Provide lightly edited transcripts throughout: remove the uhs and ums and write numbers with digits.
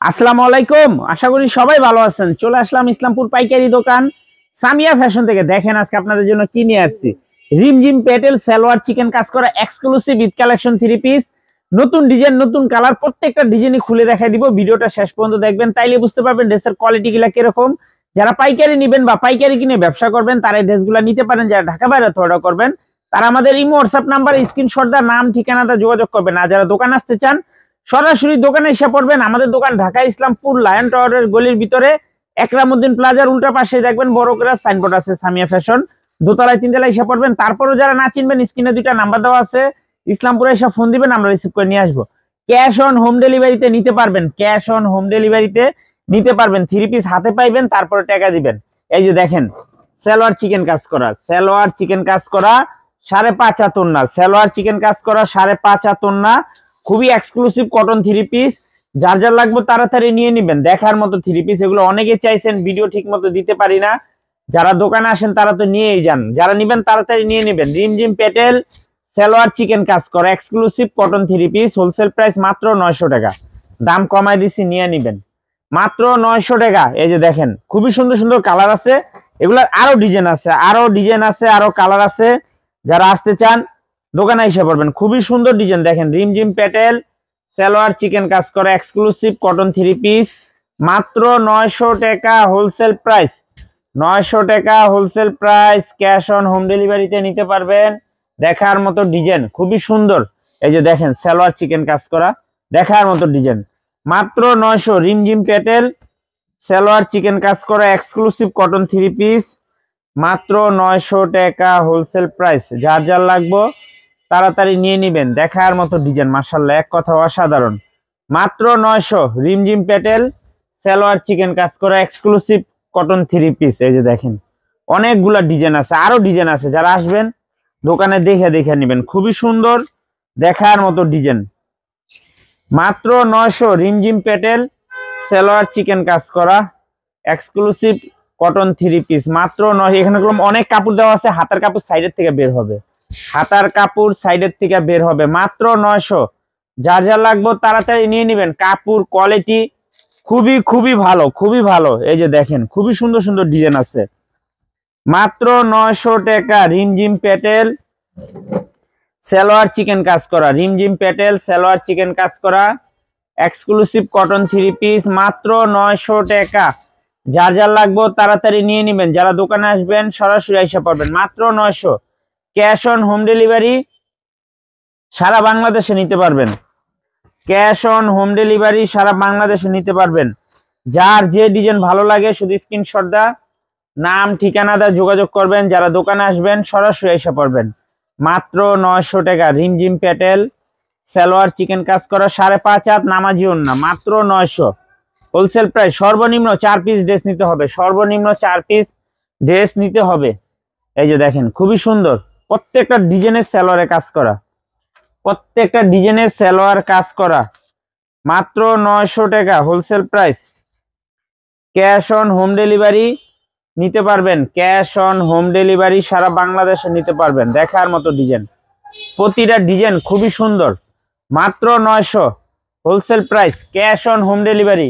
আসসালামু আলাইকুম, আশা করি সবাই ভালো আছেন। চলে আসলাম ইসলামপুর পাইকারি দোকান সামিয়া ফ্যাশন থেকে। দেখেন আজকে আপনাদের জন্য কি নিয়ে আসছি। রিমঝিম প্যাটেল সালোয়ার চিকেন কাজ করা এক্সক্লুসিভ ঈদ কালেকশন 3 পিস, নতুন ডিজাইন নতুন কালার, প্রত্যেকটা ডিজাইনই খুলে দেখাই দিব। ভিডিওটা শেষ পর্যন্ত দেখবেন, তাইলে বুঝতে পারবেন ড্রেসের কোয়ালিটি গুলা কিরকম। যারা পাইকারি নেবেন বা পাইকারি কিনে ব্যবসা করবেন তারা এই ড্রেসগুলো নিতে পারেন। যারা ঢাকা বাইরে অর্ডার করবেন তারা আমাদের ইমো হোয়াটসঅ্যাপ নাম্বারে স্ক্রিনশট দা নাম ঠিকানাটা যোগাযোগ করবেন। আর যারা দোকান আসতে চান সরাসরি দোকানে এসে পড়বেন। আমাদের দোকান ঢাকা ইসলামপুর লায়ন টাওয়ারের গলির ভিতরে একরামউদ্দিন প্লাজার উল্টা পাশে দেখবেন বড় করে সাইনবোর্ড আছে সামিয়া ফ্যাশন, দোতলায় তিনতলায় এসে পড়বেন। তারপরও যারা না চিনবেন স্ক্রিনে দুইটা নাম্বার দেওয়া আছে, ইসলামপুরে এসে ফোন দিবেন, আমরা রিসিভ করে নিয়ে আসবো। ক্যাশ অন হোম ডেলিভারিতে নিতে পারবেন, ক্যাশ অন হোম ডেলিভারিতে নিতে পারবেন। 3 পিস হাতে পাইবেন, তারপরে টাকা দিবেন। এই যে দেখেন সালোয়ার চিকেন কাজ করা, সালোয়ার চিকেন কাজ করা 5.5 হাত না, সালোয়ার চিকেন কাজ করা 5.5 হাত না, খুবই এক্সক্লুসিভ কটন 3 পিস। যার যার লাগবে তাড়াতাড়ি নিয়ে নেবেন। দেখার মতো 3 পিস, এগুলো অনেকে চাইছেন, ভিডিও ঠিক মতো দিতে পারি না। যারা দোকানে আসেন তারা তো নিয়েই যান, যারা নেবেন তাড়াতাড়ি নিয়ে নেবেন। রিমঝিম প্যাটেল সালোয়ার চিকেন কাজ করা exclusive cotton 3 piece, wholesale price মাত্র 900 টাকা। দাম কমাই দিছি, নিয়ে নেবেন মাত্র 900 টাকা। এই যে দেখেন খুবই সুন্দর সুন্দর কালার আছে, এগুলার আরো ডিজাইন আছে, আরো কালার আছে। যারা আসতে চান দোকানে এসে পড়বেন। খুবই সুন্দর ডিজাইন দেখেন, রিমঝিম প্যাটেল সালোয়ার চিকেন কাজ করা এক্সক্লুসিভ কটন 3 পিস, মাত্র 900 টাকা হোলসেল প্রাইস। 900 টাকা wholesale price, cash on home ডেলিভারিতে নিতে পারবেন। দেখার মতো ডিজাইন, খুবই সুন্দর। এই যে দেখেন সালোয়ার চিকেন কাজ করা, দেখার মতো ডিজাইন, মাত্র 900। রিমঝিম প্যাটেল সালোয়ার চিকেন কাজ করা এক্সক্লুসিভ কটন 3 পিস, মাত্র 900 টাকা হোলসেল প্রাইস। যার যার লাগবে তাড়াতাড়ি নিয়ে নেবেন। দেখার মতো ডিজাইন, মাশাআল্লাহ, এক কথা অসাধারণ। মাত্র 900 রিমঝিম প্যাটেল সালোয়ার চিকেন কাজ করা এক্সক্লুসিভ কটন 3 পিস। এই যে দেখেন অনেকগুলা ডিজাইন আছে, আরো ডিজাইন আছে। যারা আসবেন দোকানে দেখে দেখে নেবেন, খুবই সুন্দর দেখার মতো ডিজাইন। মাত্র 900 রিমঝিম প্যাটেল সালোয়ার চিকেন কাজ করা এক্সক্লুসিভ কটন 3 পিস, মাত্র 900। এখানে অনেক কাপড় দেওয়া আছে, হাতার কাপড় সাইডের থেকে বের হবে, হাতার কাপড় সাইডের থেকে বের হবে। মাত্র 900। যার যার লাগবে তাড়াতাড়ি নিয়ে নেবেন। কাপড় কোয়ালিটি খুবই খুবই ভালো, খুবই ভালো। এই যে দেখেন খুবই সুন্দর সুন্দর ডিজাইন আছে, মাত্র 900 টাকা। রিমঝিম প্যাটেল সালোয়ার চিকেন কাজ করা, রিমঝিম প্যাটেল সালোয়ার চিকেন কাজ করা এক্সক্লুসিভ কটন 3 পিস, মাত্র 900 টাকা। যার যার লাগবে তাড়াতাড়ি নিয়ে নেবেন। যারা দোকানে আসবেন সরাসরি এসে পড়বেন, মাত্র 900। ক্যাশ অন হোম ডেলিভারি সারা বাংলাদেশে নিতে পারবেন, ক্যাশ অন হোম ডেলিভারি সারা বাংলাদেশে নিতে পারবেন। যার যে ডিজাইন ভালো লাগে শুধু স্ক্রিনশট দা নাম ঠিকানা দা যোগাযোগ করবেন। যারা দোকানে আসবেন সরাসরি এসে পড়বেন, মাত্র 900 টাকা। রিমঝিম প্যাটেল সালোয়ার চিকেন কাজ করা 5.5 হাত নামাজি ওন্না, মাত্র 900 হোলসেল প্রাইস। সর্বনিম্ন 4 পিস ড্রেস নিতে হবে, সর্বনিম্ন 4 পিস ড্রেস নিতে হবে। এই যে দেখেন খুবই সুন্দর, প্রত্যেকটা ডিজাইনের সালোয়ারে কাজ করা, প্রত্যেকটা ডিজাইনের সালোয়ার কাজ করা, মাত্র 900 টাকা wholesale price. Cash on home delivery নিতে পারবেন, ক্যাশ অন হোম ডেলিভারি সারা বাংলাদেশে নিতে পারবেন। দেখার মতো ডিজাইন, প্রতিটা ডিজাইন খুবই সুন্দর, মাত্র 900 wholesale price. Cash on home delivery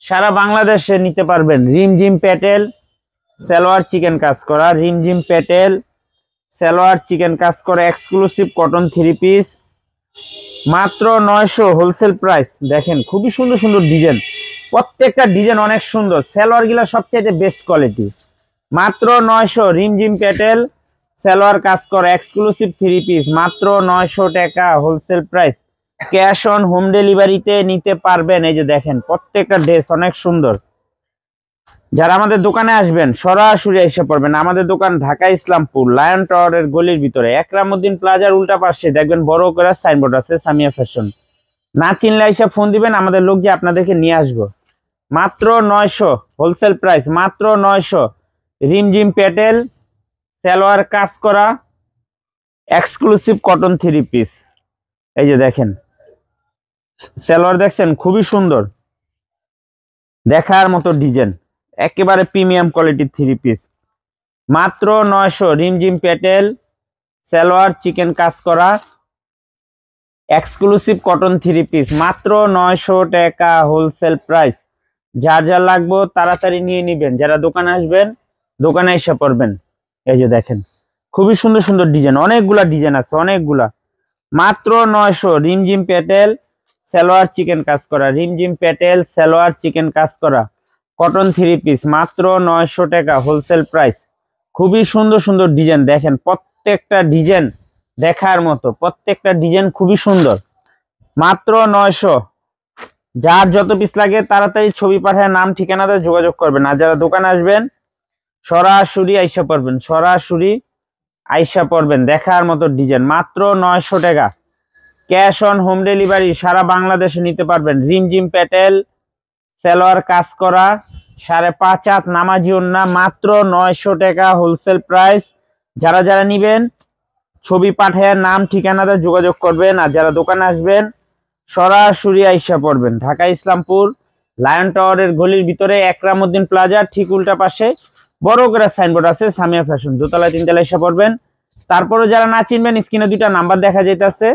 সারা বাংলাদেশে নিতে পারবেন। রিমঝিম প্যাটেল সালোয়ার চিকেন কাজ করা, রিমঝিম প্যাটেল সালোয়ার চিকেন কাজ করা এক্সক্লুসিভ কটন 3 পিস, মাত্র 900 হোলসেল প্রাইস। দেখেন খুবই সুন্দর সুন্দর ডিজাইন, প্রত্যেকটা ডিজাইন অনেক সুন্দর, সালোয়ার গুলা সবচেয়ে বেস্ট কোয়ালিটি, মাত্র 900। রিমঝিম প্যাটেল সালোয়ার কাজ করা এক্সক্লুসিভ 3 পিস, মাত্র 900 টাকা wholesale price. Cash on home ডেলিভারিতে নিতে পারবেন। এই যে দেখেন প্রত্যেকটা ড্রেস অনেক সুন্দর। যারা আমাদের দোকানে আসবেন সরাসরি এসে পড়বেন। আমাদের দোকান ঢাকা ইসলামপুর লায়ন টাওয়ারের গলির ভিতরে একরামউদ্দিন প্লাজার উল্টা পাশে দেখবেন বড় করে সাইনবোর্ড আছে সামিয়া ফ্যাশন। না চিনলে এসে ফোন দিবেন, আমাদের লোক যে আপনাদেরকে নিয়ে আসবো। মাত্র 900 হোলসেল প্রাইস, মাত্র 900। রিমঝিম প্যাটেল সালোয়ার কাজ করা এক্সক্লুসিভ কটন 3 পিস। এই যে দেখেন সালোয়ার দেখছেন খুবই সুন্দর, দেখার মতো ডিজাইন, একেবারে প্রিমিয়াম কোয়ালিটির 3 পিস, মাত্র 900। রিমঝিম প্যাটেল সালোয়ার চিকেন কাজ করা এক্সক্লুসিভ কটন 3 পিস মাত্র 900 টাকা হোলসেল প্রাইস। যার যা লাগবে তাড়াতাড়ি নিয়ে নেবেন, যারা দোকানে আসবেন দোকানে এসে পড়বেন। এই যে দেখেন খুবই সুন্দর সুন্দর ডিজাইন, অনেকগুলা ডিজাইন আছে, অনেকগুলা। মাত্র 900। রিমঝিম প্যাটেল সালোয়ার চিকেন কাজ করা, রিমঝিম প্যাটেল সালোয়ার চিকেন কাজ করা কটন 3 পিস মাত্র 900 টাকা হোলসেল প্রাইস। খুবই সুন্দর সুন্দর ডিজাইন, দেখেন প্রত্যেকটা ডিজাইন দেখার মতো, প্রত্যেকটা ডিজাইন খুবই সুন্দর। মাত্র 900। যার যত পিস লাগে তাড়াতাড়ি ছবি পাঠায় নাম ঠিকানাতে যোগাযোগ করবেন। আর যারা দোকানে আসবেন সরাসরি আইসা পড়বেন, সরাসরি আইসা পড়বেন। দেখার মতো ডিজাইন মাত্র 900 টাকা। ক্যাশ অন হোম ডেলিভারি সারা বাংলাদেশে নিতে পারবেন। রিমঝিম প্যাটেল সালোয়ার কাজ করা 5.5 হাত নামাজি ওন্না মাত্র 900 টাকা হোলসেল প্রাইস। যারা যারা নিবেন ছবি পাঠায় নাম ঠিকানাতে যোগাযোগ করবেন। আর যারা দোকানে আসবেন সরাসরি আইসা পড়বেন। ঢাকা ইসলামপুর লায়ন টাওয়ারের গলির ভিতরে একরামউদ্দিন প্লাজা ঠিক উল্টা পাশে বড় করে সাইনবোর্ড আছে সামিয়া ফ্যাশন, দোতলায় 3 তলায় এসে পড়বেন। তারপরে যারা না চিনবেন স্ক্রিনে 2টা নাম্বার দেখা যাইতেছে,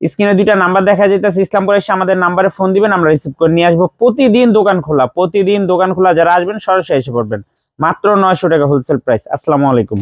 স্ক্রিনে 2টা নাম্বার দেখা যাইতেছে। ইসলামপুরে এসে আমাদের নাম্বারে ফোন দিবেন, আমরা রিসিভ করে নিয়ে আসবো। প্রতিদিন দোকান খোলা, প্রতিদিন দোকান খোলা। যারা আসবেন সরাসরি এসে পড়বেন। মাত্র 900 টাকা হোলসেল প্রাইস। আসসালামু আলাইকুম।